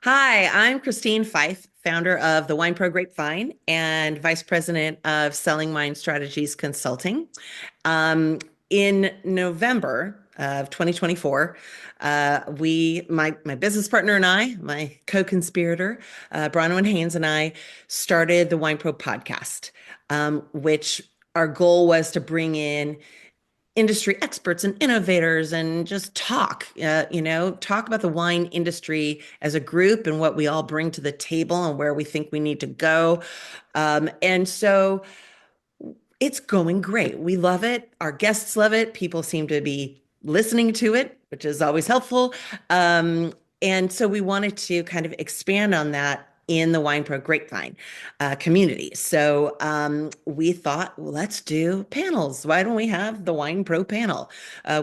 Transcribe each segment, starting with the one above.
Hi, I'm Christine Fife, founder of the Wine Pro Grapevine and vice president of Selling Wine Strategies Consulting. In November of 2024, my business partner and I, my co-conspirator, Bronwyn Haynes and I, started the Wine Pro podcast, which our goal was to bring in industry experts and innovators and just talk about the wine industry as a group and what we all bring to the table and where we think we need to go. And so it's going great. We love it. Our guests love it. People seem to be listening to it, which is always helpful. And so we wanted to kind of expand on that in the Wine Pro Grapevine community. So we thought, well, let's do panels. Why don't we have the Wine Pro panel?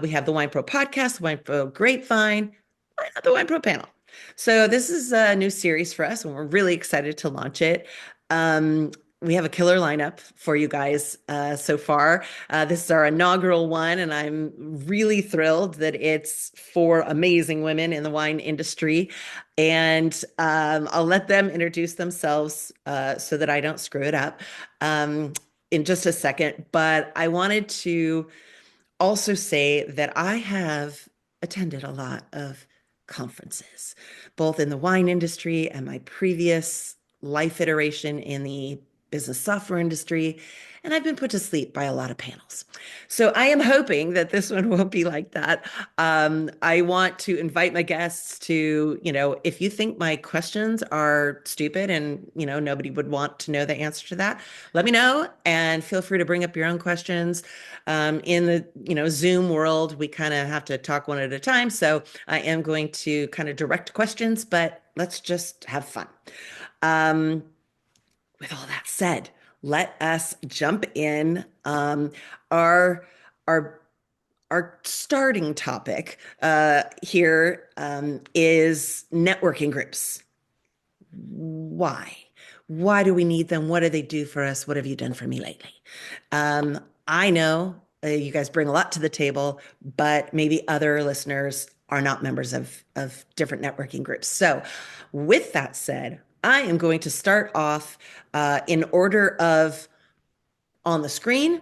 We have the Wine Pro podcast, Wine Pro Grapevine, why not the Wine Pro panel? So this is a new series for us, and we're really excited to launch it. Um, we have a killer lineup for you guys so far. This is our inaugural one, and I'm really thrilled that it's for amazing women in the wine industry. And I'll let them introduce themselves so that I don't screw it up in just a second. But I wanted to also say that I have attended a lot of conferences, both in the wine industry and my previous life iteration in the business software industry. And I've been put to sleep by a lot of panels. So I am hoping that this one won't be like that. I want to invite my guests to, if you think my questions are stupid and, nobody would want to know the answer to that, let me know and feel free to bring up your own questions. In the, Zoom world, we kind of have to talk one at a time. So I am going to kind of direct questions, but let's just have fun. Um, with all that said, let us jump in. Our our our starting topic here is networking groups. Why? Why do we need them? What do they do for us? What have you done for me lately? I know you guys bring a lot to the table, but maybe other listeners are not members of different networking groups. So, with that said, I am going to start off in order of on the screen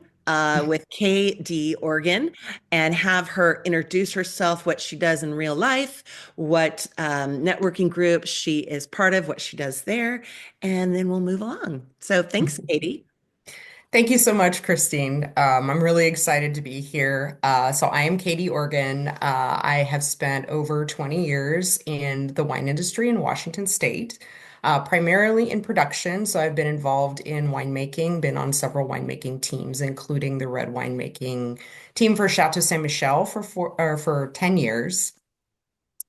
with KD Organ and have her introduce herself, what she does in real life, what networking group she is part of, what she does there, and then we'll move along. So thanks, Katie. Thank you so much, Christine. I'm really excited to be here. So I am Katie Organ. I have spent over 20 years in the wine industry in Washington State, primarily in production. So I've been involved in winemaking, been on several winemaking teams, including the red winemaking team for Chateau Saint Michelle for 10 years.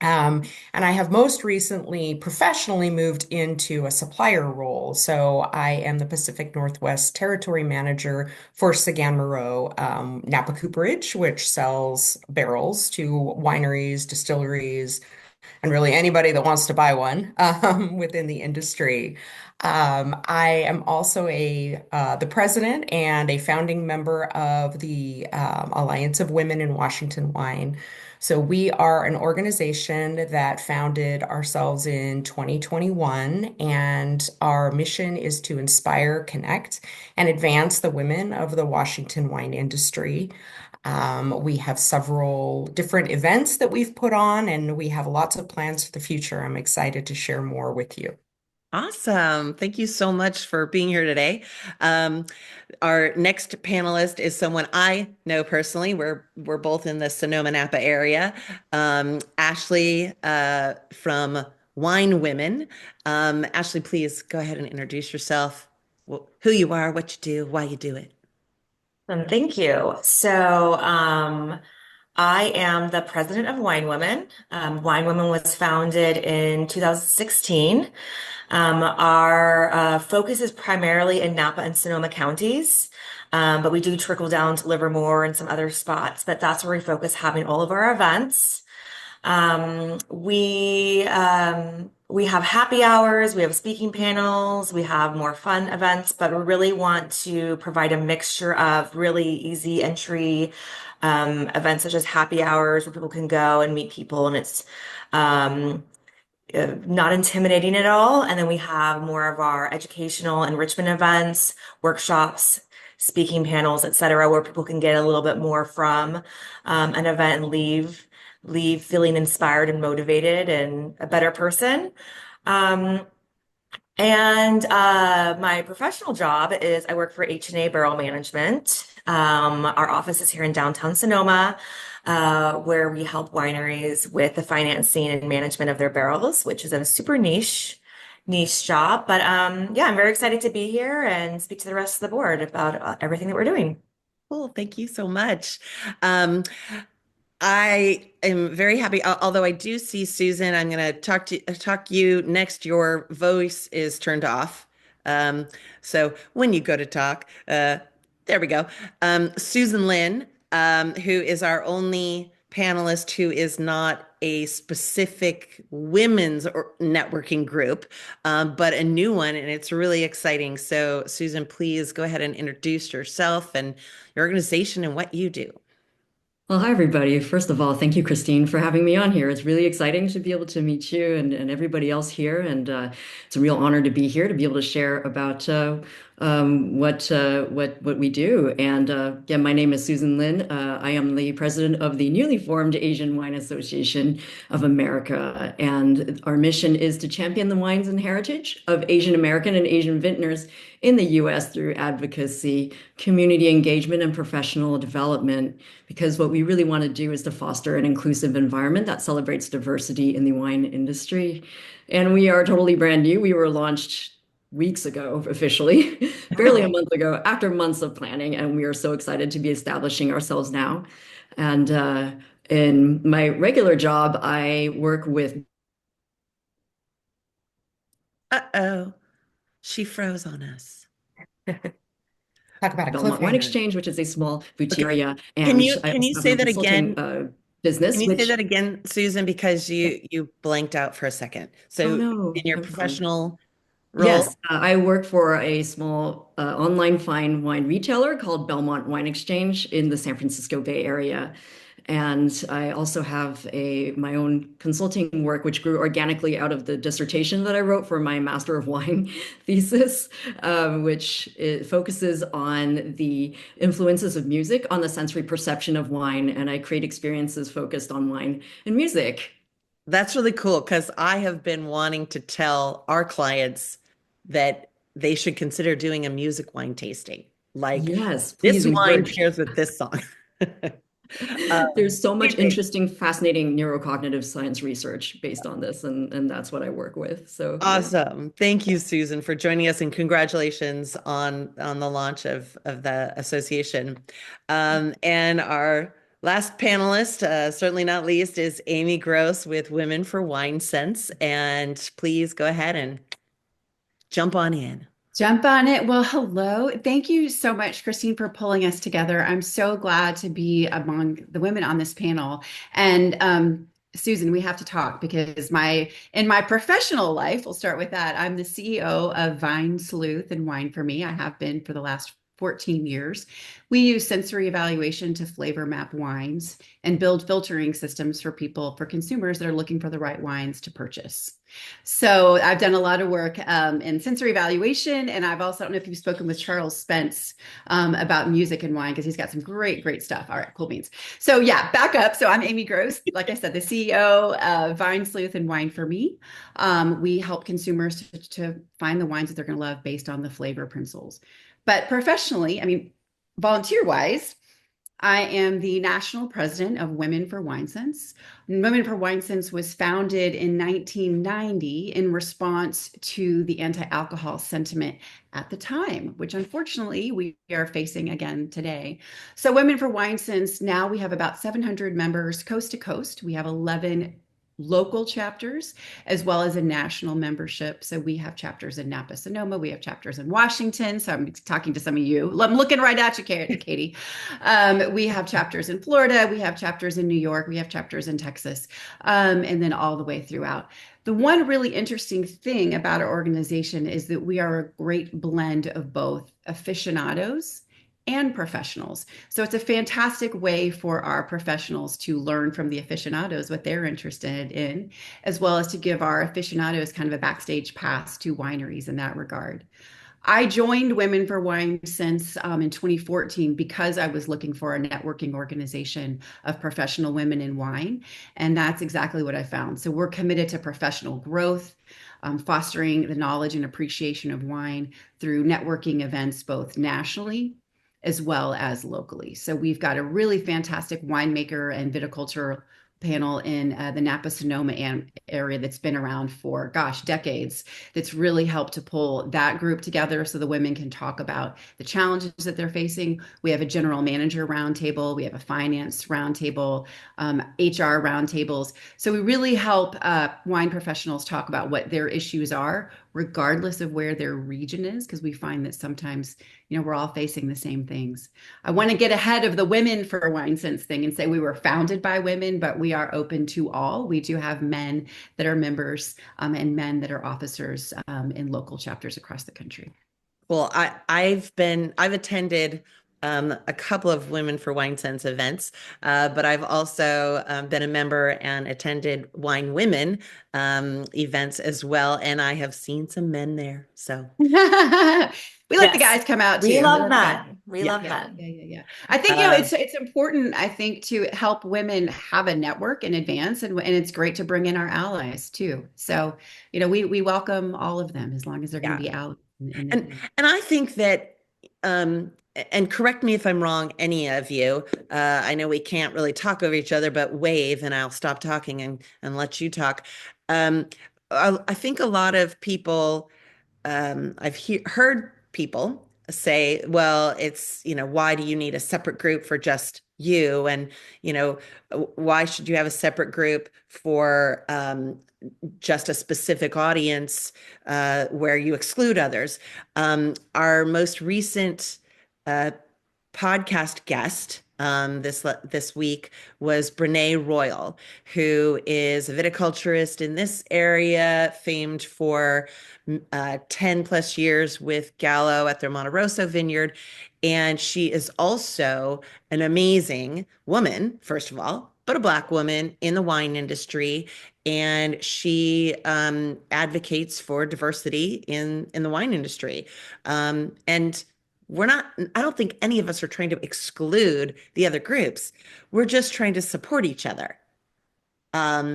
Um, and I have most recently professionally moved into a supplier role. So I am the Pacific Northwest Territory Manager for Sagan Moreau Napa Cooperage, which sells barrels to wineries, distilleries, and really anybody that wants to buy one within the industry. I am also the president and a founding member of the Alliance of Women in Washington Wine. So we are an organization that founded ourselves in 2021, and our mission is to inspire, connect, and advance the women of the Washington wine industry. We have several different events that we've put on, and we have lots of plans for the future. I'm excited to share more with you. Awesome. Thank you so much for being here today. Um, our next panelist is someone I know personally. We're both in the Sonoma Napa area. Ashley from Wine Women. Ashley, please go ahead and introduce yourself, who you are, what you do, why you do it. Thank you. I am the president of Wine Women. Wine Women was founded in 2016. Our focus is primarily in Napa and Sonoma counties, but we do trickle down to Livermore and some other spots, but that's where we focus having all of our events. We have happy hours, we have speaking panels, we have more fun events, but we really want to provide a mixture of really easy entry events such as happy hours where people can go and meet people, and um, not intimidating at all. And then we have more of our educational enrichment events, workshops, speaking panels, et cetera, where people can get a little bit more from an event and leave feeling inspired and motivated and a better person. Um, my professional job is I work for H&A Barrel Management. Our office is here in downtown Sonoma, where we help wineries with the financing and management of their barrels, which is a super niche job. But yeah, I'm very excited to be here and speak to the rest of the board about everything that we're doing. Cool. Thank you so much. Um, I am very happy. Although I do see Susan, I'm going to talk you next. Your voice is turned off. Um, so when you go to talk, there we go. Susan Lin, who is our only panelist who is not a specific women's or networking group, but a new one, and it's really exciting. So, Susan, please go ahead and introduce yourself and your organization and what you do. Well, hi, everybody. First of all, thank you, Christine, for having me on here. It's really exciting to be able to meet you and everybody else here. And it's a real honor to be here to be able to share about what we do. And yeah, my name is Susan Lin. I am the president of the newly formed Asian Wine Association of America. And our mission is to champion the wines and heritage of Asian American and Asian vintners in the U.S. through advocacy, community engagement, and professional development. Because what we really want to do is to foster an inclusive environment that celebrates diversity in the wine industry. And we are totally brand new. We were launched weeks ago, officially, barely a month ago, after months of planning. And we are so excited to be establishing ourselves now. And in my regular job, I work with. Uh-oh, she froze on us. Talk about a Belmont Wine cliffhanger. Exchange, which is a small boutique Okay. area. Can And you I can you also have say a that consulting again? business, Can you say which, that again, Susan? Because you blanked out for a second. oh So in no, your I'm sorry. professional role, Yes, I work for a small online fine wine retailer called Belmont Wine Exchange in the San Francisco Bay Area. And I also have my own consulting work, which grew organically out of the dissertation that I wrote for my Master of Wine thesis, which it focuses on the influences of music on the sensory perception of wine. And I create experiences focused on wine and music. that's really cool because I have been wanting to tell our clients that they should consider doing a music wine tasting. Like Yes, this please wine encourage. pairs with this song. There's so much Amazing. interesting, fascinating neurocognitive science research based on this, and that's what I work with. So yeah. Awesome. Thank you, Susan, for joining us, and congratulations on the launch of the association. And our last panelist, certainly not least, is Amy Gross with Women for Wine Sense. And please go ahead and jump on in. Jump on it. Well, hello. Thank you so much, Christine, for pulling us together. I'm so glad to be among the women on this panel. And Susan, we have to talk because in my professional life, we'll start with that. I'm the CEO of Vine Sleuth and Wine for Me. I have been for the last 14 years. We use sensory evaluation to flavor map wines and build filtering systems for consumers that are looking for the right wines to purchase. So I've done a lot of work in sensory evaluation, and I don't know if you've spoken with Charles Spence about music and wine because he's got some great stuff. All right, cool beans. So yeah, back up. So I'm Amy Gross, like I said, the CEO of Vine Sleuth and Wine for Me. We help consumers to find the wines that they're going to love based on the flavor principles. But professionally, I mean, volunteer-wise, I am the national president of Women for Wine Sense. Women for Wine Sense was founded in 1990 in response to the anti-alcohol sentiment at the time, which unfortunately we are facing again today. So Women for Wine Sense, now we have about 700 members coast to coast. We have 11 local chapters as well as a national membership. So we have chapters in Napa, Sonoma. We have chapters in Washington. So I'm talking to some of you. I'm looking right at you, Katie. We have chapters in Florida. We have chapters in New York. We have chapters in Texas, and then all the way throughout. The one really interesting thing about our organization is that we are a great blend of both aficionados and professionals. So it's a fantastic way for our professionals to learn from the aficionados what they're interested in, as well as to give our aficionados kind of a backstage pass to wineries in that regard. I joined Women for Wine since in 2014 because I was looking for a networking organization of professional women in wine. And that's exactly what I found. So we're committed to professional growth, fostering the knowledge and appreciation of wine through networking events, both nationally as well as locally. So we've got a really fantastic winemaker and viticulture panel in the Napa Sonoma area that's been around for, gosh, decades, that's really helped to pull that group together so the women can talk about the challenges that they're facing. We have a general manager roundtable, we have a finance roundtable, HR roundtables. So we really help wine professionals talk about what their issues are, regardless of where their region is, because we find that sometimes, we're all facing the same things. I want to get ahead of the Women for Wine Sense thing and say we were founded by women, but we are open to all. We do have men that are members and men that are officers in local chapters across the country. Well, I've attended a couple of Women for Wine Sense events, but I've also been a member and attended Wine Women events as well, and I have seen some men there. So we let the guys come out too. We love that. We love Yeah. that. I think it's important. I think to help women have a network in advance, and it's great to bring in our allies too. So we welcome all of them as long as they're going to be out. And I think that, and correct me if I'm wrong, any of you, I know we can't really talk over each other, but wave and I'll stop talking and let you talk. I think a lot of people, I've heard people say, well, it's, why do you need a separate group for just you? And, why should you have a separate group for just a specific audience where you exclude others? Our most recent podcast guest this week was Brene Royal, who is a viticulturist in this area, famed for 10 plus years with Gallo at their Monte Rosso vineyard. And she is also an amazing woman, first of all, but a Black woman in the wine industry. And she advocates for diversity in the wine industry. And I don't think any of us are trying to exclude the other groups. We're just trying to support each other.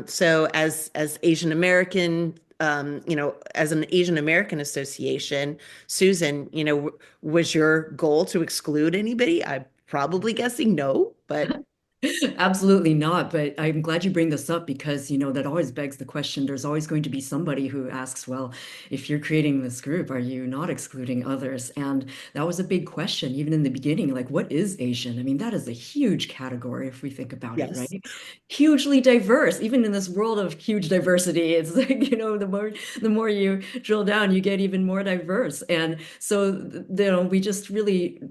So as Asian American, as an Asian American association, Susan, was your goal to exclude anybody? I'm probably guessing no, but Absolutely not. But I'm glad you bring this up because, that always begs the question. There's always going to be somebody who asks, well, if you're creating this group, are you not excluding others? And that was a big question, even in the beginning, like, what is Asian? I mean, that is a huge category if we think about it, right? Hugely diverse, even in this world of huge diversity. It's like, the more you drill down, you get even more diverse. And so, we just really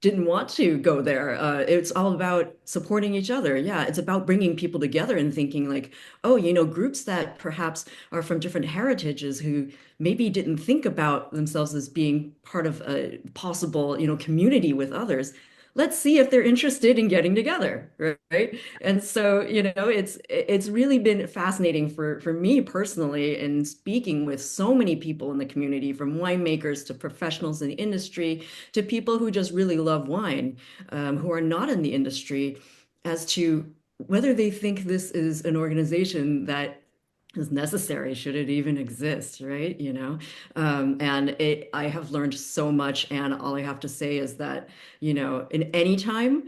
didn't want to go there. It's all about supporting each other. Yeah, it's about bringing people together and thinking like, oh, groups that perhaps are from different heritages who maybe didn't think about themselves as being part of a possible, community with others. Let's see if they're interested in getting together, right? And so, it's really been fascinating for me personally in speaking with so many people in the community, from winemakers to professionals in the industry to people who just really love wine, who are not in the industry, as to whether they think this is an organization that is necessary, should it even exist, right? I have learned so much, and all I have to say is that, in any time,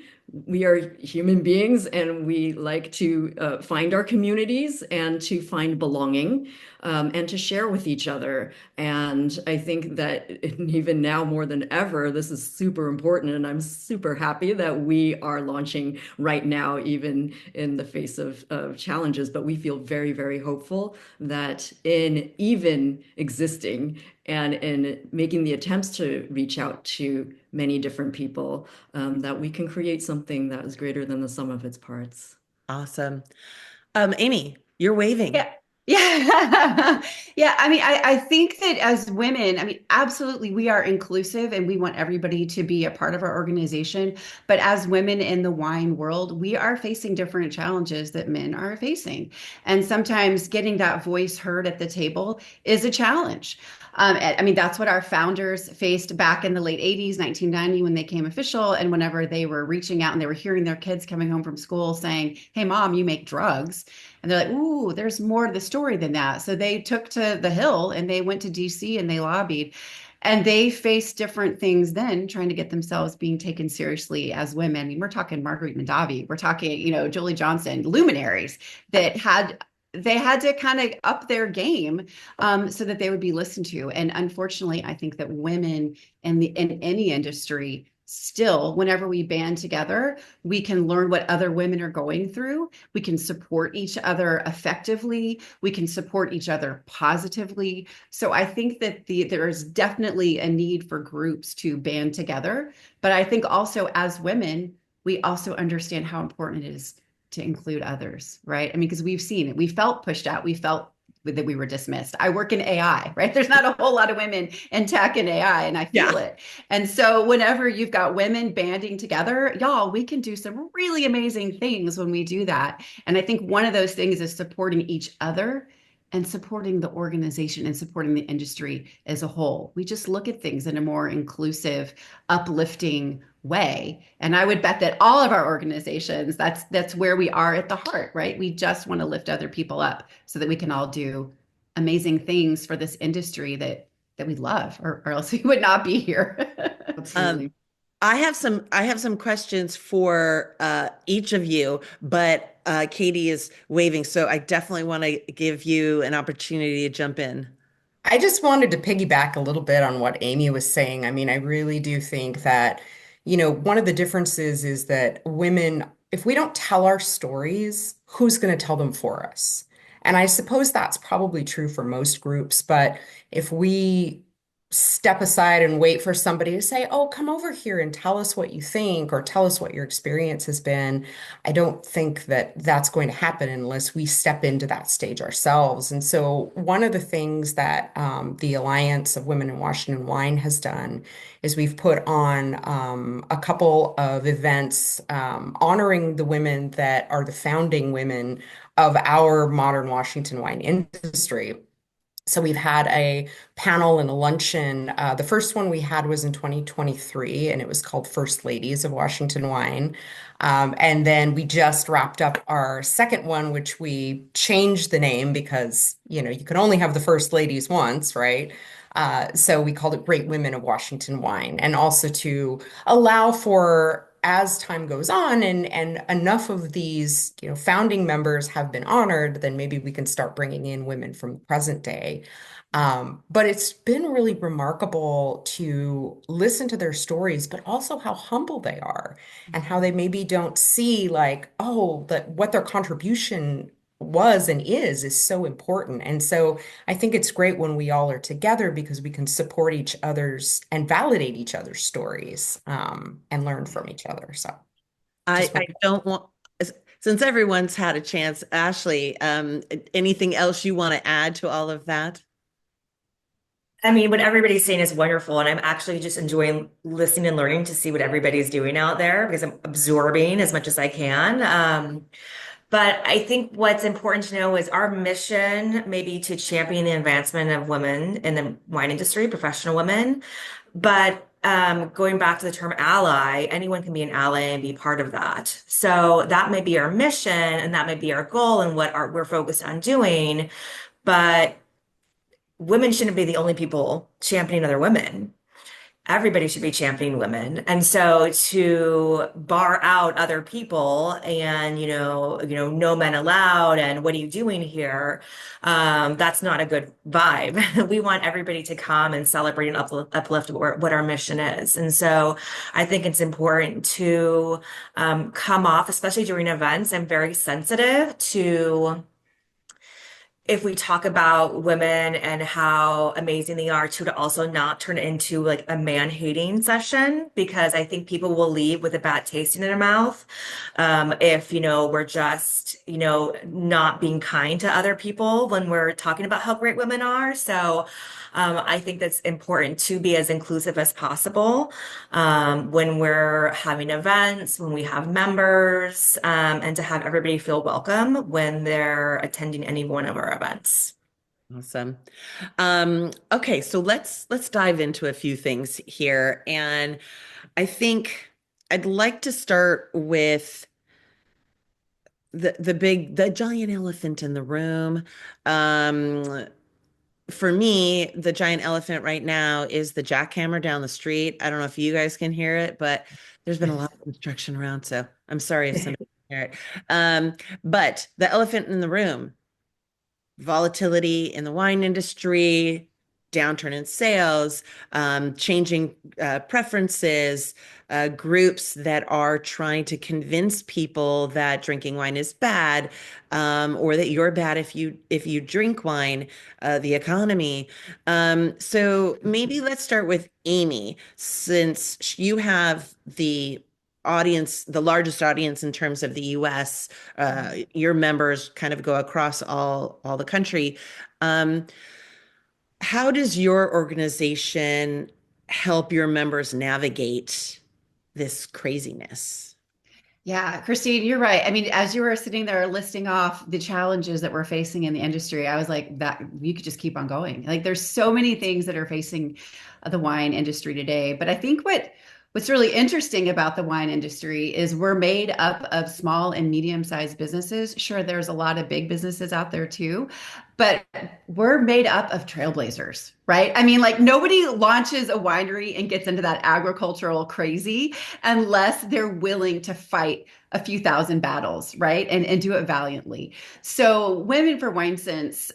we are human beings and we like to find our communities and to find belonging and to share with each other. And I think that even now more than ever, this is super important. And I'm super happy that we are launching right now, even in the face of challenges. But we feel very, very hopeful that in even existing and in making the attempts to reach out to many different people, that we can create something that is greater than the sum of its parts. Awesome. Amy, you're waving. Yeah. Yeah. I mean, I think that as women, I mean, absolutely, we are inclusive and we want everybody to be a part of our organization. But as women in the wine world, we are facing different challenges that men are facing. And sometimes getting that voice heard at the table is a challenge. I mean, that's what our founders faced back in the late 80s, 1990, when they came official. And whenever they were reaching out and they were hearing their kids coming home from school saying, "Hey, mom, you make drugs." And they're like, "Ooh, there's more to the story than that." So they took to the Hill and they went to DC and they lobbied. And they faced different things then, trying to get themselves being taken seriously as women. I mean, we're talking Marguerite Mondavi, we're talking, Julie Johnson, luminaries that they had to kind of up their game so that they would be listened to. And unfortunately, I think that women in any industry still, whenever we band together, we can learn what other women are going through. We can support each other effectively. We can support each other positively. So I think that there is definitely a need for groups to band together. But I think also as women, we also understand how important it is to include others, right? I mean, because we've seen it. We felt pushed out. We felt that we were dismissed. I work in AI, right? There's not a whole lot of women in tech and AI, and I feel it. And so whenever you've got women banding together, y'all, we can do some really amazing things when we do that. And I think one of those things is supporting each other and supporting the organization and supporting the industry as a whole. We just look at things in a more inclusive, uplifting way. And I would bet that all of our organizations, that's where we are at the heart, right? We just want to lift other people up so that we can all do amazing things for this industry that we love, or else we would not be here. Absolutely. I have some questions for each of you, but Katie is waving, so I definitely want to give you an opportunity to jump in. I just wanted to piggyback a little bit on what Amy was saying. I mean, I really do think that, one of the differences is that women, if we don't tell our stories, who's going to tell them for us? And I suppose that's probably true for most groups, but if we step aside and wait for somebody to say, "Oh, come over here and tell us what you think," or tell us what your experience has been, I don't think that that's going to happen unless we step into that stage ourselves. And so, one of the things that the Alliance of Women in Washington Wine has done is we've put on a couple of events honoring the women that are the founding women of our modern Washington wine industry. So we've had a panel and a luncheon. The first one we had was in 2023, and it was called First Ladies of Washington Wine. And then we just wrapped up our second one, which we changed the name because, you can only have the First Ladies once, right? So we called it Great Women of Washington Wine, and also to allow for, as time goes on and enough of these, founding members have been honored, then maybe we can start bringing in women from the present day. But it's been really remarkable to listen to their stories, but also how humble they are and how they maybe don't see like, oh, that what their contribution was and is so important. And so I think it's great when we all are together because we can support each other's and validate each other's stories and learn from each other. So I don't want, since everyone's had a chance, Ashley, anything else you want to add to all of that? I mean, what everybody's saying is wonderful, and I'm actually just enjoying listening and learning to see what everybody's doing out there because I'm absorbing as much as I can. But I think what's important to know is our mission may be to champion the advancement of women in the wine industry, professional women. But going back to the term ally, anyone can be an ally and be part of that. So that may be our mission and that may be our goal and what we're focused on doing. But women shouldn't be the only people championing other women. Everybody should be championing women. And so to bar out other people and, no men allowed and what are you doing here? That's not a good vibe. We want everybody to come and celebrate and uplift what our mission is. And so I think it's important to come off, especially during events. I'm very sensitive to if we talk about women and how amazing they are to also not turn it into like a man-hating session, because I think people will leave with a bad taste in their mouth, if, we're just, not being kind to other people when we're talking about how great women are. So, I think that's important to be as inclusive as possible, when we're having events, when we have members, and to have everybody feel welcome when they're attending any one of our events. Awesome. Okay, so let's dive into a few things here. And I think I'd like to start with the giant elephant in the room. Um, for me, the giant elephant right now is the jackhammer down the street. I don't know if you guys can hear it, but there's been a lot of construction around, so I'm sorry if somebody can hear it. But the elephant in the room, volatility in the wine industry, downturn in sales, changing preferences, groups that are trying to convince people that drinking wine is bad, or that you're bad if you drink wine, the economy. So maybe let's start with Amy, since you have the largest audience in terms of the US. Your members kind of go across all the country. Um, how does your organization help your members navigate this craziness? Yeah, Christine, you're right. I mean, as you were sitting there listing off the challenges that we're facing in the industry, I was like, that you could just keep on going. Like, there's so many things that are facing the wine industry today. But I think what's really interesting about the wine industry is we're made up of small and medium-sized businesses. Sure, there's a lot of big businesses out there too, but we're made up of trailblazers, right? I mean, like nobody launches a winery and gets into that agricultural crazy unless they're willing to fight a few thousand battles, right? And do it valiantly. So Women for Wine Sense,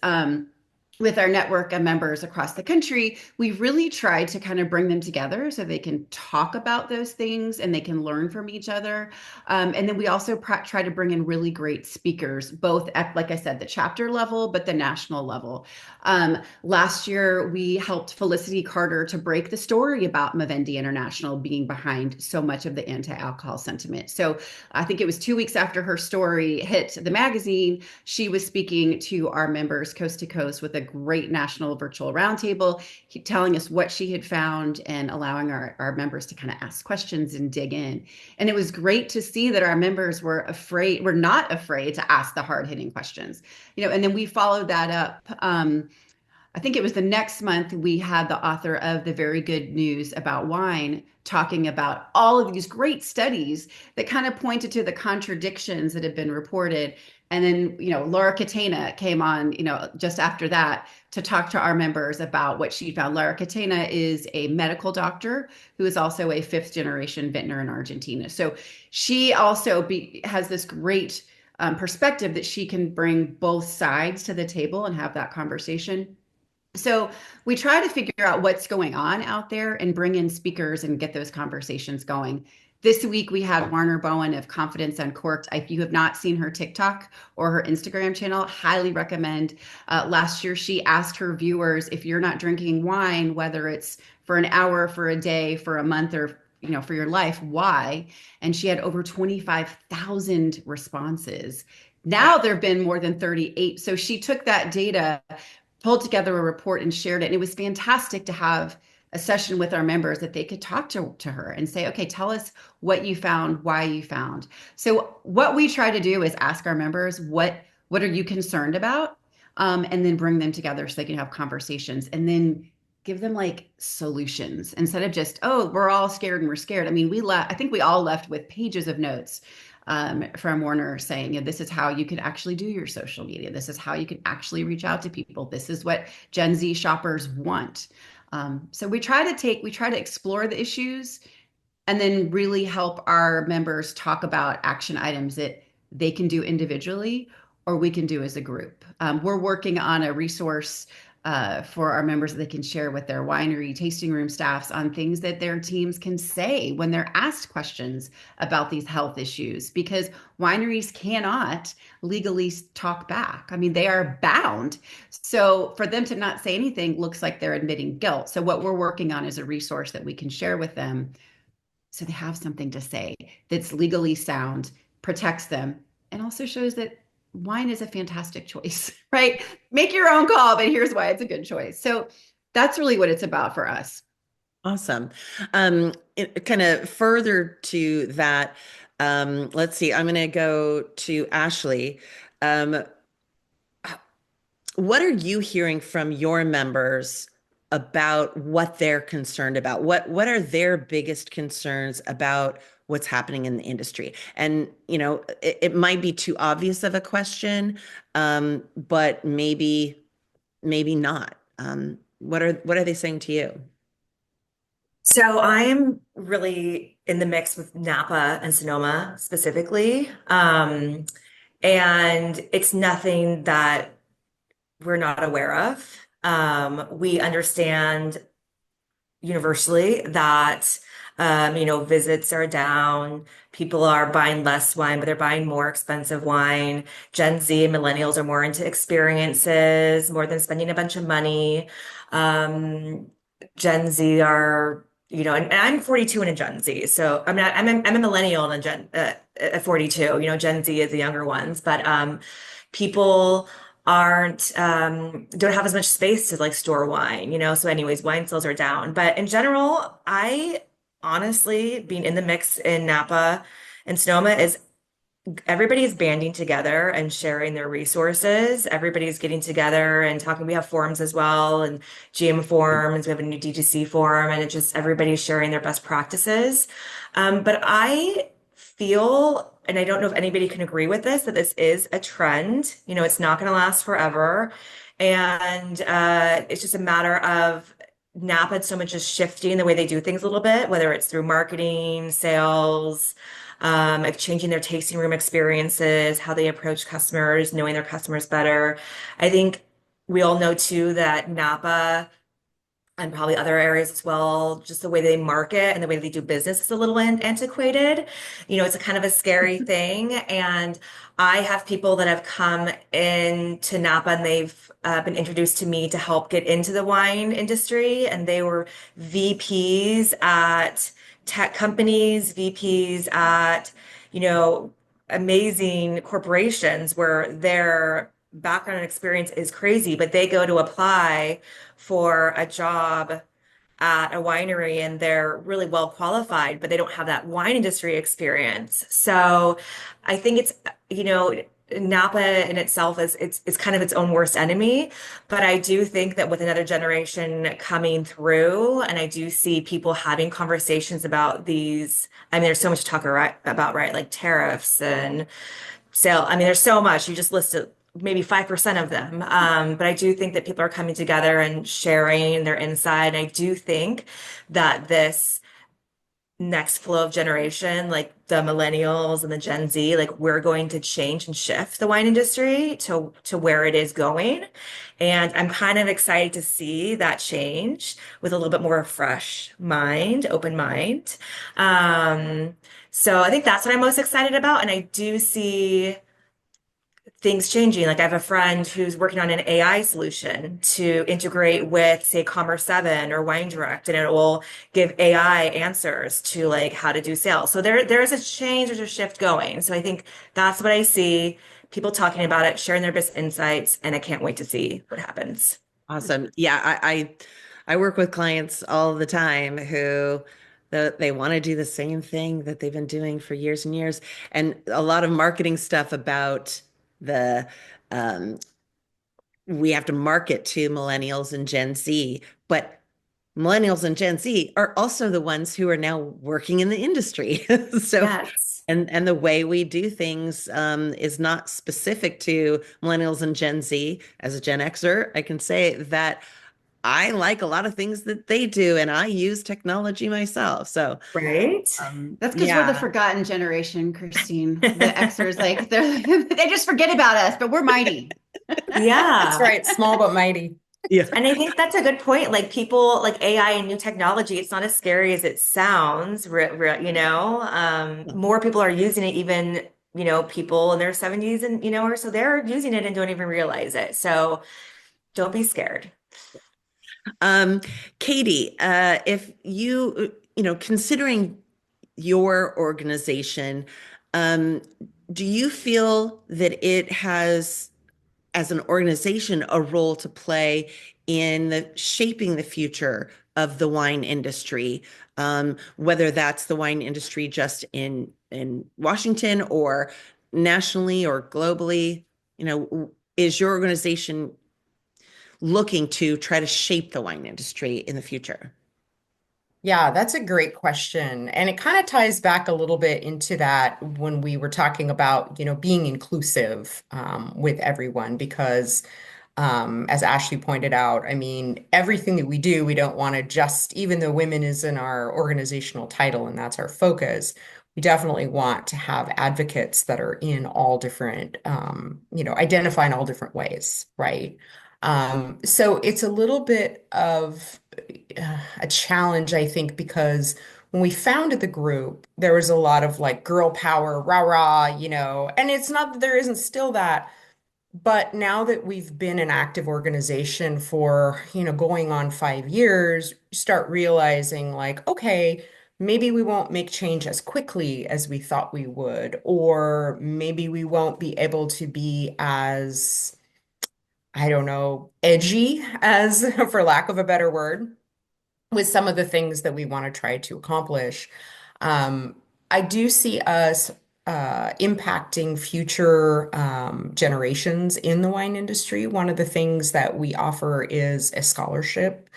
with our network of members across the country, we've really tried to kind of bring them together so they can talk about those things and they can learn from each other. And then we also try to bring in really great speakers, both at, like I said, the chapter level, but the national level. Last year, we helped Felicity Carter to break the story about Mavendi International being behind so much of the anti-alcohol sentiment. So I think it was 2 weeks after her story hit the magazine, she was speaking to our members coast to coast with a great national virtual roundtable, telling us what she had found and allowing our members to kind of ask questions and dig in. And it was great to see that our members were not afraid to ask the hard-hitting questions. And then we followed that up. I think it was the next month we had the author of The Very Good News About Wine talking about all of these great studies that kind of pointed to the contradictions that had been reported. And then, Laura Catena came on, just after that to talk to our members about what she found. Laura Catena is a medical doctor who is also a fifth generation vintner in Argentina. So she also has this great perspective that she can bring both sides to the table and have that conversation. So we try to figure out what's going on out there and bring in speakers and get those conversations going. This week we had Warner Bowen of Confidence Uncorked. If you have not seen her TikTok or her Instagram channel, highly recommend. Last year she asked her viewers, if you're not drinking wine, whether it's for an hour, for a day, for a month, or for your life, why? And she had over 25,000 responses. Now there have been more than 38. So she took that data, pulled together a report and shared it. And it was fantastic to have a session with our members that they could talk to her and say, okay, tell us what you found, why you found. So what we try to do is ask our members, what are you concerned about? And then bring them together so they can have conversations and then give them like solutions instead of just, oh, we're all scared and we're scared. I mean, I think we all left with pages of notes from Warner saying, this is how you could actually do your social media. This is how you can actually reach out to people. This is what Gen Z shoppers want. So we try to explore the issues and then really help our members talk about action items that they can do individually or we can do as a group. We're working on a resource for our members that they can share with their winery tasting room staffs on things that their teams can say when they're asked questions about these health issues, because wineries cannot legally talk back. I mean, they are bound. So for them to not say anything looks like they're admitting guilt. So what we're working on is a resource that we can share with them so they have something to say that's legally sound, protects them, and also shows that wine is a fantastic choice, right? Make your own call, but here's why it's a good choice. So that's really what it's about for us. Awesome. Kind of further to that, let's see, I'm going to go to Ashley. Um, what are you hearing from your members about what they're concerned about? What are their biggest concerns about what's happening in the industry? And, it might be too obvious of a question, but maybe not. What are they saying to you? So I'm really in the mix with Napa and Sonoma specifically. And it's nothing that we're not aware of. We understand universally that visits are down, people are buying less wine, but they're buying more expensive wine. Gen Z and millennials are more into experiences, more than spending a bunch of money. Gen Z are, and I'm 42 and a Gen Z, so I mean, I'm a millennial and a at 42. Gen Z is the younger ones, but people aren't don't have as much space to like store wine, so anyways, wine sales are down. But in general, I honestly, being in the mix in Napa and Sonoma, is everybody's banding together and sharing their resources. Everybody's getting together and talking. We have forums as well, and GM forums. We have a new DTC forum, and it's just everybody's sharing their best practices. But I feel, and I don't know if anybody can agree with this, that this is a trend. It's not going to last forever. And it's just a matter of Napa and Sonoma just shifting the way they do things a little bit, whether it's through marketing, sales, like changing their tasting room experiences, how they approach customers, knowing their customers better. I think we all know too that Napa and probably other areas as well, just the way they market and the way they do business is a little antiquated. It's a kind of a scary thing. And I have people that have come into Napa and they've been introduced to me to help get into the wine industry. And they were VPs at tech companies, VPs at, amazing corporations where their background and experience is crazy, but they go to apply for a job at a winery and they're really well qualified, but they don't have that wine industry experience. So I think it's, Napa in itself is it's kind of its own worst enemy. But I do think that with another generation coming through, and I do see people having conversations about these. I mean, there's so much to talk about, right? Like tariffs and sale. I mean, there's so much. You just listed maybe 5% of them. But I do think that people are coming together and sharing their insight. I do think that this next flow of generation, like the millennials and the Gen Z, like we're going to change and shift the wine industry to where it is going. And I'm kind of excited to see that change with a little bit more of a fresh mind, open mind. So I think that's what I'm most excited about. And I do see things changing. Like I have a friend who's working on an AI solution to integrate with, say, Commerce 7 or Wine Direct, and it will give AI answers to like how to do sales. So there's a change, there's a shift going. So I think that's what I see, people talking about it, sharing their best insights, and I can't wait to see what happens. Awesome. Yeah, I work with clients all the time who they want to do the same thing that they've been doing for years and years, and a lot of marketing stuff about the we have to market to millennials and Gen Z, but millennials and Gen Z are also the ones who are now working in the industry. So Yes. and the way we do things is not specific to millennials and Gen Z. As a Gen Xer, I can say that I like a lot of things that they do, and I use technology myself. So, Right? That's because we're the forgotten generation, Christine. The Xers, like they just forget about us, but we're mighty. Yeah. That's right. Small but mighty. Yeah. And I think that's a good point. Like people, like AI and new technology, it's not as scary as it sounds, more people are using it, even, people in their 70s and, or so they're using it and don't even realize it. So don't be scared. Um, Katie, if considering your organization, um, do you feel that it has, as an organization, a role to play in the shaping the future of the wine industry, whether that's the wine industry just in Washington or nationally or globally? Is your organization looking to try to shape the wine industry in the future? Yeah, that's a great question. And it kind of ties back a little bit into that when we were talking about, being inclusive with everyone, because as Ashley pointed out, I mean, everything that we do, we don't want to just, even though women is in our organizational title and that's our focus, we definitely want to have advocates that are in all different, identify in all different ways, right? So it's a little bit of a challenge, I think, because when we founded the group, there was a lot of like girl power, rah rah, and it's not that there isn't still that, but now that we've been an active organization for, going on 5 years, you start realizing like, okay, maybe we won't make change as quickly as we thought we would, or maybe we won't be able to be as, I don't know, edgy as, for lack of a better word, with some of the things that we want to try to accomplish. Um, I do see us impacting future generations in the wine industry. One of the things that we offer is a scholarship.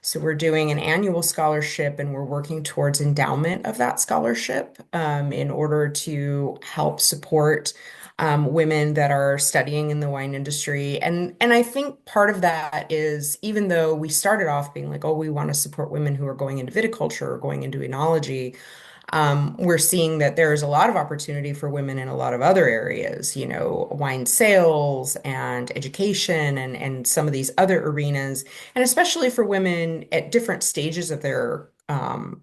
So we're doing an annual scholarship and we're working towards endowment of that scholarship in order to help support women that are studying in the wine industry. And I think part of that is, even though we started off being like, oh, we want to support women who are going into viticulture or going into enology, we're seeing that there's a lot of opportunity for women in a lot of other areas, wine sales and education and some of these other arenas, and especially for women at different stages of their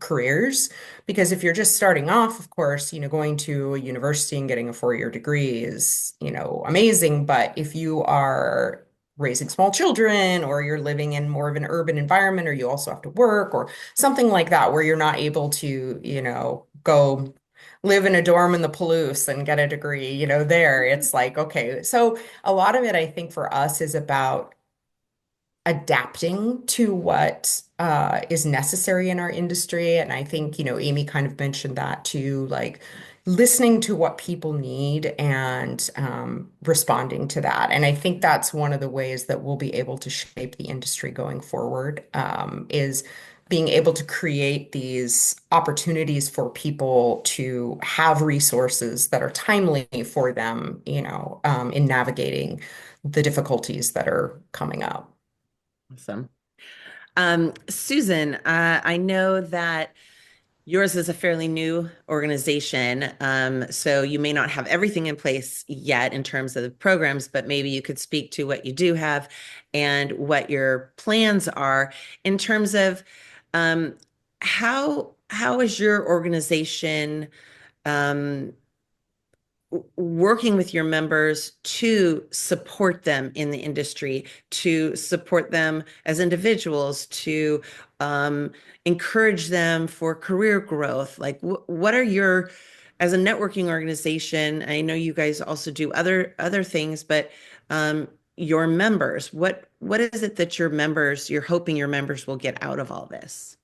careers. Because if you're just starting off, of course, going to a university and getting a 4-year degree is, amazing. But if you are raising small children, or you're living in more of an urban environment, or you also have to work, or something like that, where you're not able to, go live in a dorm in the Palouse and get a degree, there. It's like, okay. So a lot of it, I think, for us is about adapting to what is necessary in our industry. And I think, Amy kind of mentioned that too, like listening to what people need and responding to that. And I think that's one of the ways that we'll be able to shape the industry going forward, is being able to create these opportunities for people to have resources that are timely for them, in navigating the difficulties that are coming up. Awesome. Susan, I know that yours is a fairly new organization, so you may not have everything in place yet in terms of the programs, but maybe you could speak to what you do have and what your plans are in terms of how is your organization um, working with your members to support them in the industry, to support them as individuals, to encourage them for career growth? Like, what are your, as a networking organization, I know you guys also do other things, but your members, what is it that you're hoping your members will get out of all this?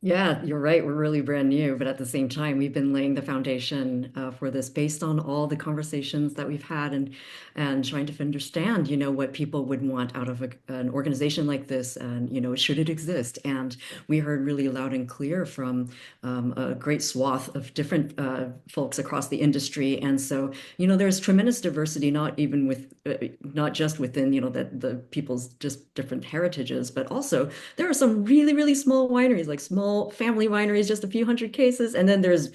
Yeah, you're right. We're really brand new, but at the same time, we've been laying the foundation for this based on all the conversations that we've had and trying to understand, what people would want out of an organization like this, and should it exist. And we heard really loud and clear from a great swath of different folks across the industry. And so, there's tremendous diversity, not just within the people's just different heritages, but also there are some really, really small wineries, like small family wineries, just a few hundred cases. And then there's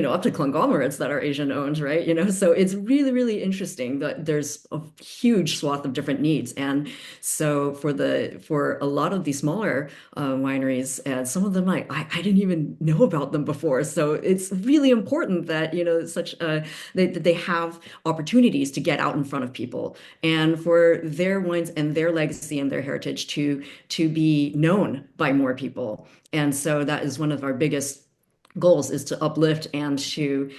up to conglomerates that are Asian owned, right? So it's really, really interesting that there's a huge swath of different needs. And so for a lot of these smaller wineries, and some of them I didn't even know about them before. So it's really important that, that they have opportunities to get out in front of people and for their wines and their legacy and their heritage to be known by more people. And so that is one of our biggest goals, is to uplift and to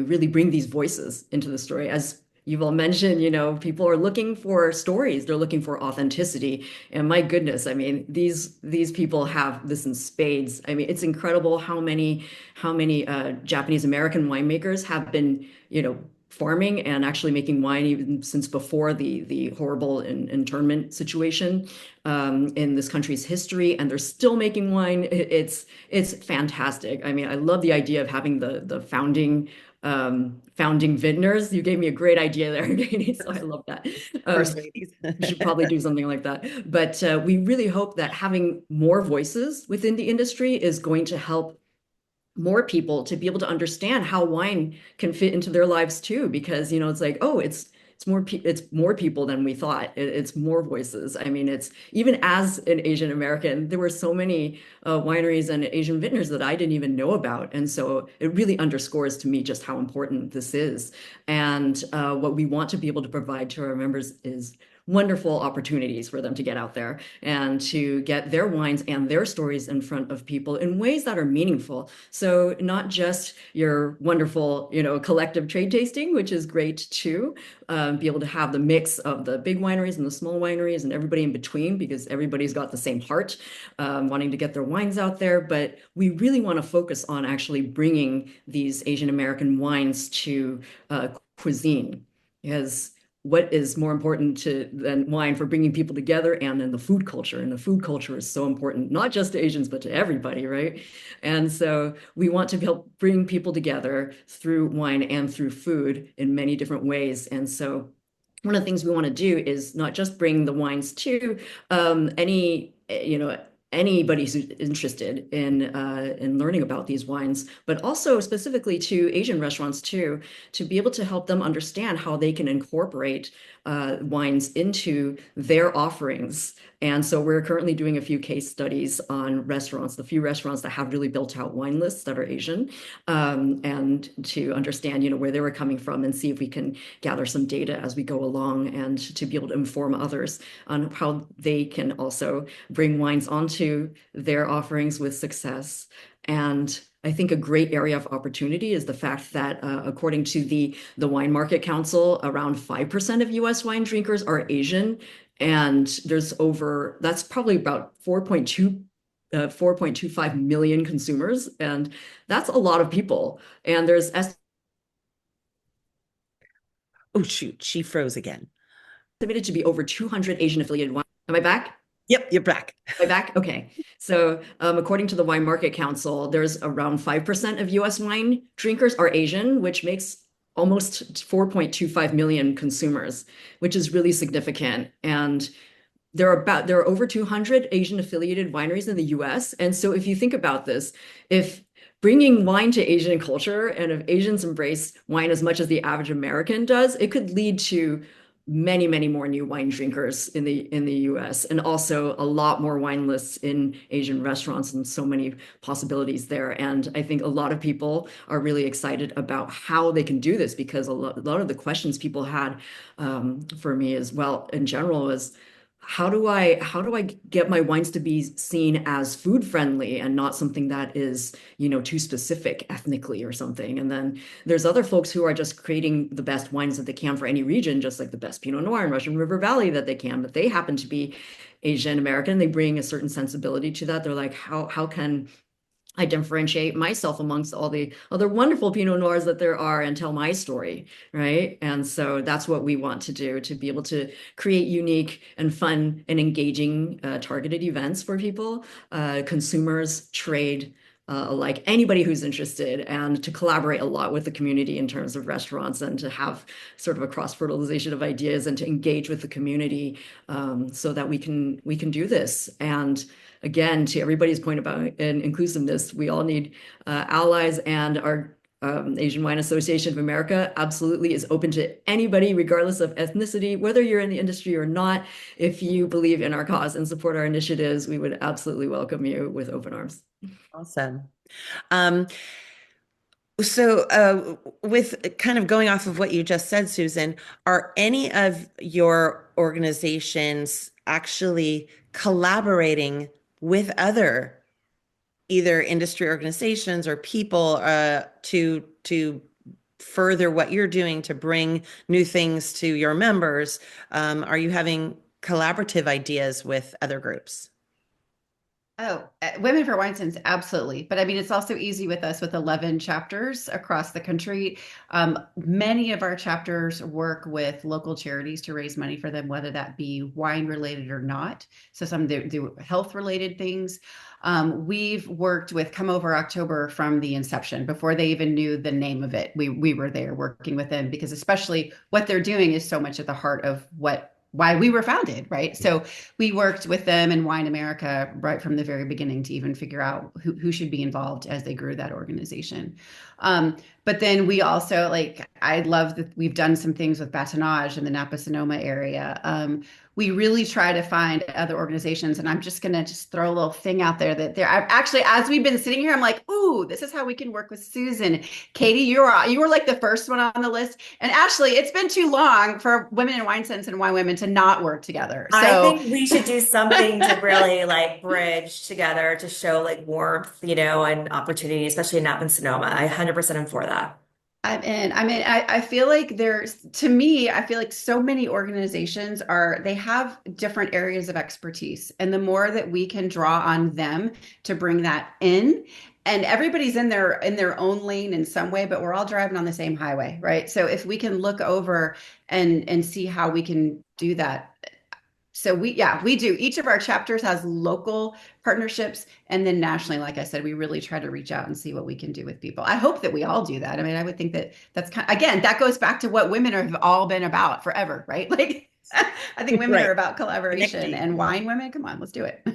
really bring these voices into the story. As you've all mentioned, people are looking for stories, they're looking for authenticity. And my goodness, I mean, these people have this in spades. I mean, it's incredible how many Japanese American winemakers have been, farming and actually making wine even since before the horrible internment situation in this country's history, and they're still making wine. It's fantastic. I mean, I love the idea of having the founding vintners. You gave me a great idea there, Katie, so I love that. First ladies. We should probably do something like that. But we really hope that having more voices within the industry is going to help more people to be able to understand how wine can fit into their lives too, because it's like, oh, it's more people than we thought. It's more voices. I mean, it's even as an Asian American, there were so many wineries and Asian vintners that I didn't even know about, and so it really underscores to me just how important this is. And what we want to be able to provide to our members is wonderful opportunities for them to get out there and to get their wines and their stories in front of people in ways that are meaningful. So not just your wonderful, collective trade tasting, which is great too, be able to have the mix of the big wineries and the small wineries and everybody in between, because everybody's got the same heart, wanting to get their wines out there. But we really want to focus on actually bringing these Asian American wines to cuisine, because what is more important than wine for bringing people together, and in the food culture? And the food culture is so important, not just to Asians, but to everybody, right? And so we want to help bring people together through wine and through food in many different ways. And so one of the things we want to do is not just bring the wines to anybody who's interested in learning about these wines, but also specifically to Asian restaurants too, to be able to help them understand how they can incorporate wines into their offerings. And so we're currently doing a few case studies on restaurants, the few restaurants that have really built out wine lists that are Asian, and to understand, where they were coming from, and see if we can gather some data as we go along, and to be able to inform others on how they can also bring wines onto their offerings with success. And I think a great area of opportunity is the fact that, according to the Wine Market Council, around 5% of US wine drinkers are Asian. And that's probably about 4.25 million consumers. And that's a lot of people. And there's Oh, shoot. She froze again. estimated to be over 200 Asian affiliated wine. Am I back? Yep, you're back. Am I back? Okay. So according to the Wine Market Council, there's around 5% of US wine drinkers are Asian, which makes almost 4.25 million consumers, which is really significant. And there are over 200 Asian affiliated wineries in the US. And so if you think about this, if bringing wine to Asian culture, and if Asians embrace wine as much as the average American does, it could lead to many, many more new wine drinkers in the US, and also a lot more wine lists in Asian restaurants, and so many possibilities there. And I think a lot of people are really excited about how they can do this, because a lot of the questions people had for me as well in general is, how do I get my wines to be seen as food friendly and not something that is, too specific ethnically or something? And then there's other folks who are just creating the best wines that they can for any region, just like the best Pinot Noir in Russian River Valley that they can, but they happen to be Asian American. They bring a certain sensibility to that. They're like, how can I differentiate myself amongst all the other wonderful Pinot Noirs that there are, and tell my story, right? And so that's what we want to do, to be able to create unique and fun and engaging targeted events for people, consumers, trade, like anybody who's interested, and to collaborate a lot with the community in terms of restaurants, and to have sort of a cross-fertilization of ideas, and to engage with the community, so that we can do this. And again, to everybody's point about inclusiveness, we all need allies, and our Asian Wine Association of America absolutely is open to anybody, regardless of ethnicity, whether you're in the industry or not. If you believe in our cause and support our initiatives, we would absolutely welcome you with open arms. Awesome. Um, so, with kind of going off of what you just said, Susan, are any of your organizations actually collaborating with other either industry organizations or people to further what you're doing to bring new things to your members? Are you having collaborative ideas with other groups? Oh, Women for Wineskins, absolutely. But I mean, it's also easy with us with 11 chapters across the country. Many of our chapters work with local charities to raise money for them, whether that be wine related or not. So some do health related things. We've worked with Come Over October from the inception, before they even knew the name of it. We were there working with them because especially what they're doing is so much at the heart of why we were founded, right? So we worked with them and Wine America right from the very beginning to even figure out who should be involved as they grew that organization. But then we also, like, I love that we've done some things with Batonage in the Napa Sonoma area. We really try to find other organizations, and I'm just gonna just throw a little thing out there that I've actually, as we've been sitting here, I'm like, ooh, this is how we can work with Susan. Katie, you were like the first one on the list, and Ashley, it's been too long for Women in Wine Sense and Wine Women to not work together. So I think we should do something to really like bridge together to show like warmth, and opportunity, especially in Napa and Sonoma. I 100% am for that. I'm in. I feel like to me, I feel like so many organizations they have different areas of expertise. And the more that we can draw on them to bring that in, and everybody's in their own lane in some way, but we're all driving on the same highway, right? So if we can look over and see how we can do that. So we do. Each of our chapters has local partnerships, and then nationally, like I said, we really try to reach out and see what we can do with people. I hope that we all do that. I mean, I would think that that's again, that goes back to what women have all been about forever, right? Like, I think women Right. are about collaboration, and wine women, come on, let's do it.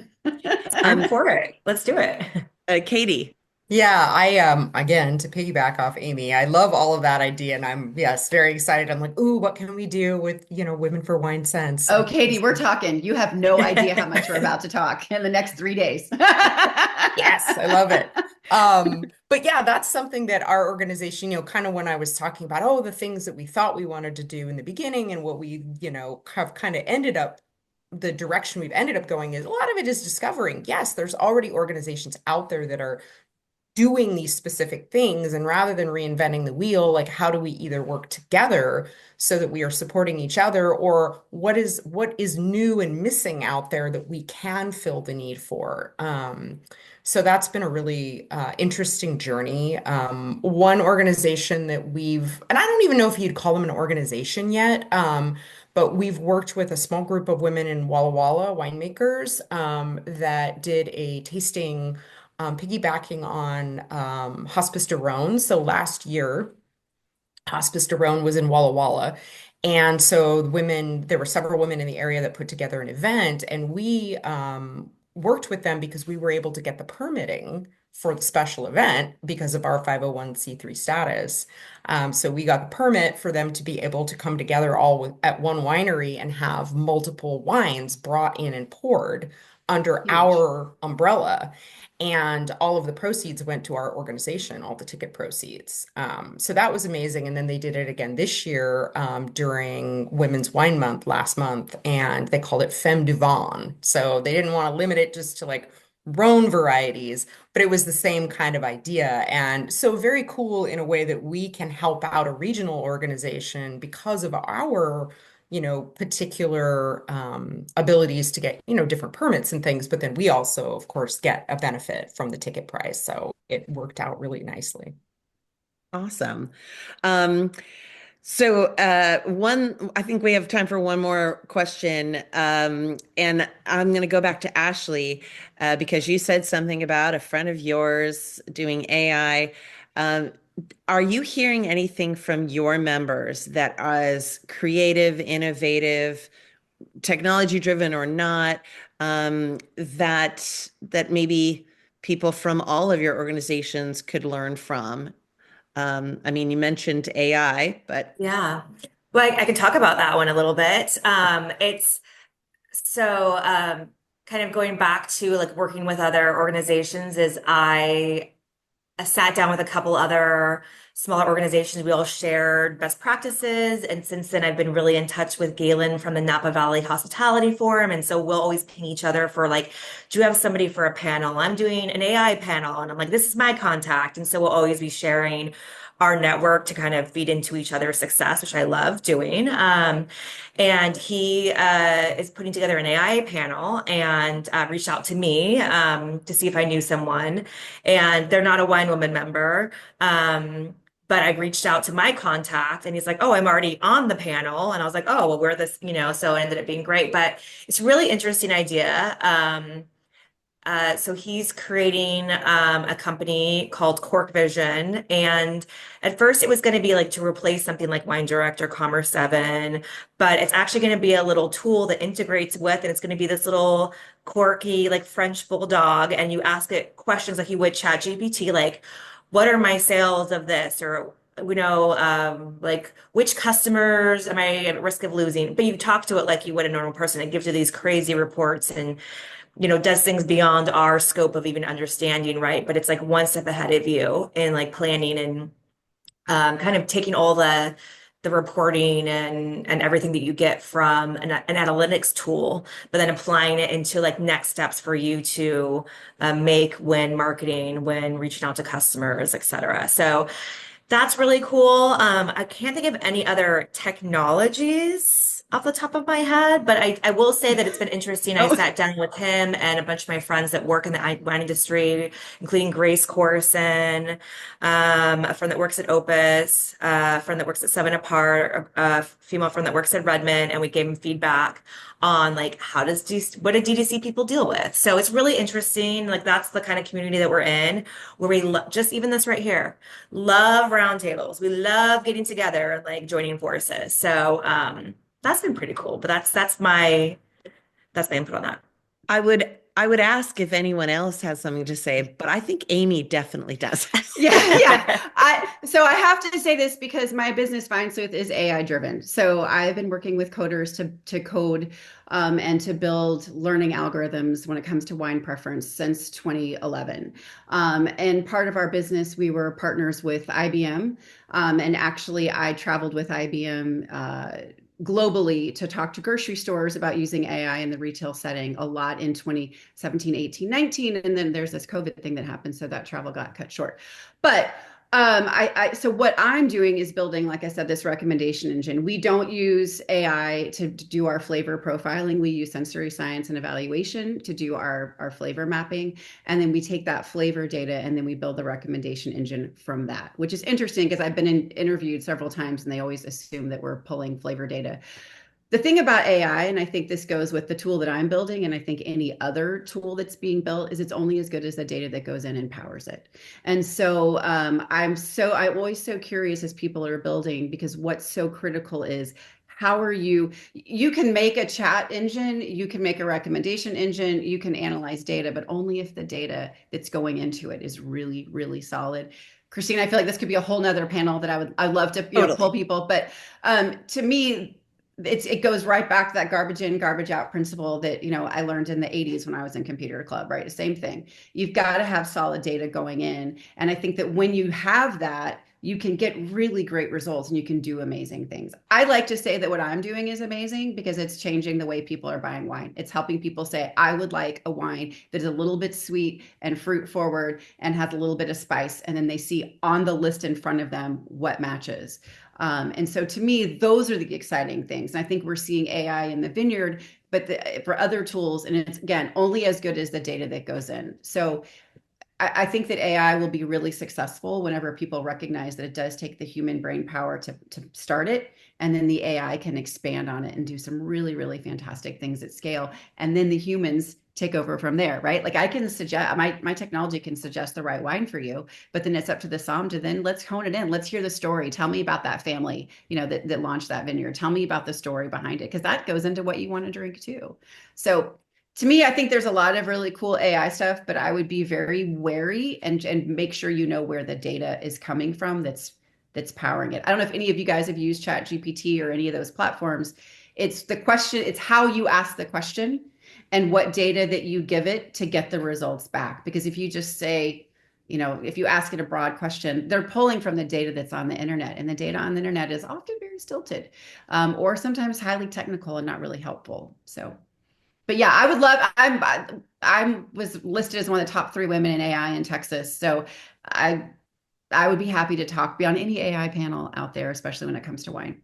I'm for it. Let's do it. Katie. Yeah, again, to piggyback off Amy, I love all of that idea, and I'm, yes, very excited. I'm like, ooh, what can we do with, Women for Wine Sense? Oh, Katie, we're talking. You have no idea how much we're about to talk in the next 3 days. Yes, I love it. But yeah, that's something that our organization, kind of when I was talking about, oh, the things that we thought we wanted to do in the beginning and what we, have kind of ended up, the direction we've ended up going is a lot of it is discovering, yes, there's already organizations out there that are doing these specific things, and rather than reinventing the wheel, like how do we either work together so that we are supporting each other, or what is new and missing out there that we can fill the need for. So that's been a really interesting journey. One organization that and I don't even know if you'd call them an organization yet, but we've worked with a small group of women in Walla Walla winemakers that did a tasting, piggybacking on Hospice de Rhone. So last year, Hospice de Rhone was in Walla Walla. And so there were several women in the area that put together an event, and we worked with them because we were able to get the permitting for the special event because of our 501c3 status. So we got the permit for them to be able to come together all at one winery and have multiple wines brought in and poured under Huge. our umbrella. And all of the proceeds went to our organization, all the ticket proceeds. So that was amazing. And then they did it again this year during Women's Wine Month last month, and they called it Femme du Vin. So they didn't want to limit it just to like Rhone varieties, but it was the same kind of idea. And so very cool in a way that we can help out a regional organization because of our particular abilities to get, different permits and things. But then we also, of course, get a benefit from the ticket price. So it worked out really nicely. Awesome. So I think we have time for one more question. And I'm going to go back to Ashley because you said something about a friend of yours doing AI. Are you hearing anything from your members that is creative, innovative, technology driven or not, that maybe people from all of your organizations could learn from? I mean, you mentioned AI, but Yeah. Well, I can talk about that one a little bit. It's so kind of going back to like working with other organizations is I sat down with a couple other smaller organizations. We all shared best practices. And since then, I've been really in touch with Galen from the Napa Valley Hospitality Forum. And so we'll always ping each other for like, do you have somebody for a panel? I'm doing an AI panel. And I'm like, this is my contact. And so we'll always be sharing our network to kind of feed into each other's success, which I love doing. And he is putting together an AI panel and reached out to me to see if I knew someone. And they're not a Wine Woman member. But I reached out to my contact and he's like, oh, I'm already on the panel. And I was like, oh, well, we're this, so it ended up being great. But it's a really interesting idea. So he's creating a company called Cork Vision. And at first it was going to be like to replace something like Wine Direct or Commerce 7, but it's actually going to be a little tool that integrates with, and it's going to be this little quirky like French bulldog. And you ask it questions like you would ChatGPT, like, what are my sales of this? Or like which customers am I at risk of losing? But you talk to it like you would a normal person. It gives you these crazy reports and does things beyond our scope of even understanding, right? But it's like one step ahead of you in like planning and kind of taking all the reporting and everything that you get from an analytics tool, but then applying it into like next steps for you to make when marketing, when reaching out to customers, et cetera. So that's really cool. I can't think of any other technologies off the top of my head, but I will say that it's been interesting. I sat down with him and a bunch of my friends that work in the wine industry, including Grace Corson, a friend that works at Opus, a friend that works at Seven Apart, a female friend that works at Redmond, and we gave them feedback on like what do DTC people deal with. So it's really interesting. Like that's the kind of community that we're in, where we just even this right here, love roundtables. We love getting together and like joining forces. So that's been pretty cool. But that's my input on that. I would ask if anyone else has something to say, but I think Amy definitely does. Yeah. So I have to say this because my business VineSooth is AI driven. So I've been working with coders to code and to build learning algorithms when it comes to wine preference since 2011. And part of our business, we were partners with IBM. And actually, I traveled with IBM globally to talk to grocery stores about using AI in the retail setting a lot in 2017, 18, 19. And then there's this COVID thing that happened. So that travel got cut short. But so what I'm doing is building, like I said, this recommendation engine. We don't use AI to do our flavor profiling. We use sensory science and evaluation to do our flavor mapping. And then we take that flavor data and then we build the recommendation engine from that, which is interesting because I've been interviewed several times and they always assume that we're pulling flavor data. The thing about AI, and I think this goes with the tool that I'm building, and I think any other tool that's being built, is it's only as good as the data that goes in and powers it. And so I'm always so curious as people are building, because what's so critical is how are you can make a chat engine, you can make a recommendation engine, you can analyze data, but only if the data that's going into it is really, really solid. Christine, I feel like this could be a whole nother panel that I'd love to pull people, but to me, it goes right back to that garbage in, garbage out principle that, I learned in the 80s when I was in computer club, right? The same thing. You've got to have solid data going in. And I think that when you have that, you can get really great results and you can do amazing things. I like to say that what I'm doing is amazing because it's changing the way people are buying wine. It's helping people say, I would like a wine that is a little bit sweet and fruit forward and has a little bit of spice. And then they see on the list in front of them what matches. And so to me, those are the exciting things. And I think we're seeing AI in the vineyard, but for other tools, and it's, again, only as good as the data that goes in. So I think that AI will be really successful whenever people recognize that it does take the human brain power to start it. And then the AI can expand on it and do some really, really fantastic things at scale. And then the humans take over from there, right? Like I can suggest, my technology can suggest the right wine for you, but then it's up to the somm to then let's hone it in. Let's hear the story. Tell me about that family, that launched that vineyard. Tell me about the story behind it, because that goes into what you want to drink too. So To me, I think there's a lot of really cool AI stuff, but I would be very wary and make sure you know where the data is coming from that's powering it. I don't know if any of you guys have used ChatGPT or any of those platforms. It's the question, it's how you ask the question and what data that you give it to get the results back. Because if you just say, if you ask it a broad question, they're pulling from the data that's on the internet, and the data on the internet is often very stilted, or sometimes highly technical and not really helpful. So. But yeah, I would love. I was listed as one of the top 3 women in AI in Texas, so I I would be happy to talk, be on any AI panel out there, especially when it comes to wine.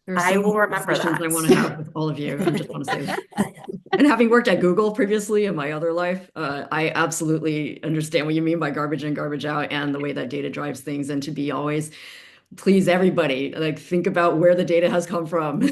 There are I so will many remember conversations I that. want to have with all of you. I just want to say that. And having worked at Google previously in my other life, I absolutely understand what you mean by garbage in, garbage out, and the way that data drives things, and to be always please everybody, like think about where the data has come from.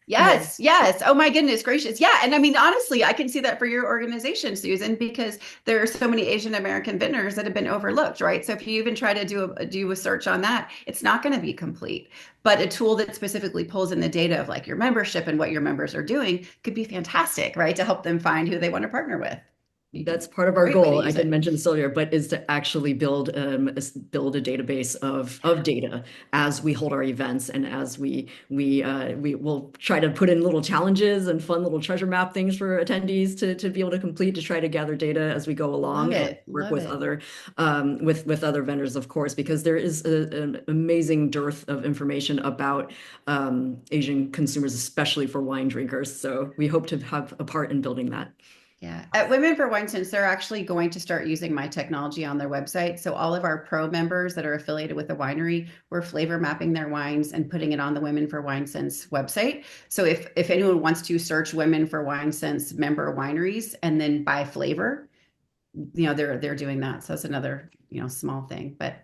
Yes, yes. Oh my goodness gracious. Yeah. And I mean, honestly, I can see that for your organization, Susan, because there are so many Asian American vendors that have been overlooked, right? So if you even try to do a search on that, it's not going to be complete. But a tool that specifically pulls in the data of like your membership and what your members are doing could be fantastic, right? To help them find who they want to partner with. That's part of our Great way to goal. I use didn't it. mention this earlier, but is to actually build build a database of data as we hold our events, and as we will try to put in little challenges and fun little treasure map things for attendees to be able to complete, to try to gather data as we go along, Love and it. work Love with it. other with other vendors, of course, because there is an amazing dearth of information about Asian consumers, especially for wine drinkers. So we hope to have a part in building that. Yeah. At Women for Wine Sense, they're actually going to start using my technology on their website. So all of our pro members that are affiliated with the winery, we're flavor mapping their wines and putting it on the Women for Wine Sense website. So if anyone wants to search Women for Wine Sense member wineries and then by flavor, they're doing that. So it's another, small thing. But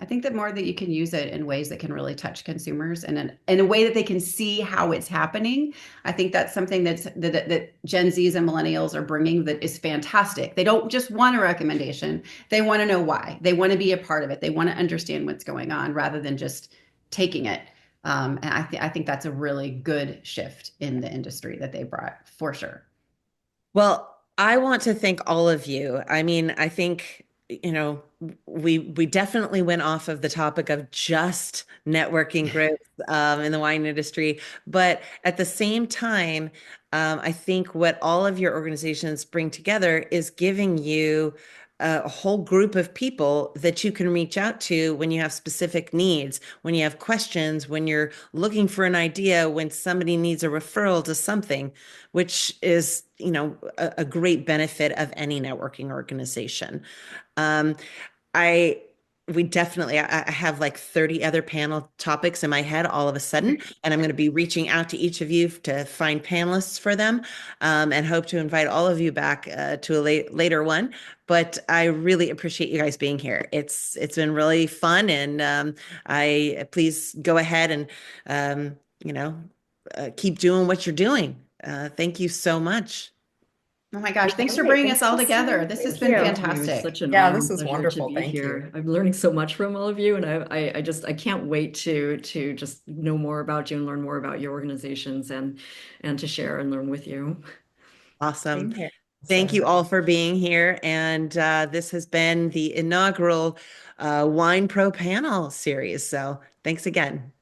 I think that more that you can use it in ways that can really touch consumers, and in a way that they can see how it's happening. I think that's something that Gen Zs and millennials are bringing that is fantastic. They don't just want a recommendation. They want to know why. They want to be a part of it. They want to understand what's going on rather than just taking it. And I think that's a really good shift in the industry that they brought for sure. Well, I want to thank all of you. I mean, I think, we definitely went off of the topic of just networking groups in the wine industry, but at the same time, I think what all of your organizations bring together is giving you a whole group of people that you can reach out to when you have specific needs, when you have questions, when you're looking for an idea, when somebody needs a referral to something, which is, a great benefit of any networking organization. Um, I we definitely I have like 30 other panel topics in my head all of a sudden, and I'm going to be reaching out to each of you to find panelists for them, and hope to invite all of you back to a later one. But I really appreciate you guys being here. It's been really fun, and I please go ahead and keep doing what you're doing. Thank you so much. Oh my gosh, thanks for Great. bringing Thanks, us all together. Kristen. This has Thank been you. Thank you. It's fantastic. such an Yeah, honor this and is pleasure to wonderful. be Thank here. you. I'm learning so much from all of you, and I can't wait to just know more about you and learn more about your organizations, and to share and learn with you. Awesome. Same here. Thank So. you all for being here. And this has been the inaugural Wine Pro panel series. So thanks again.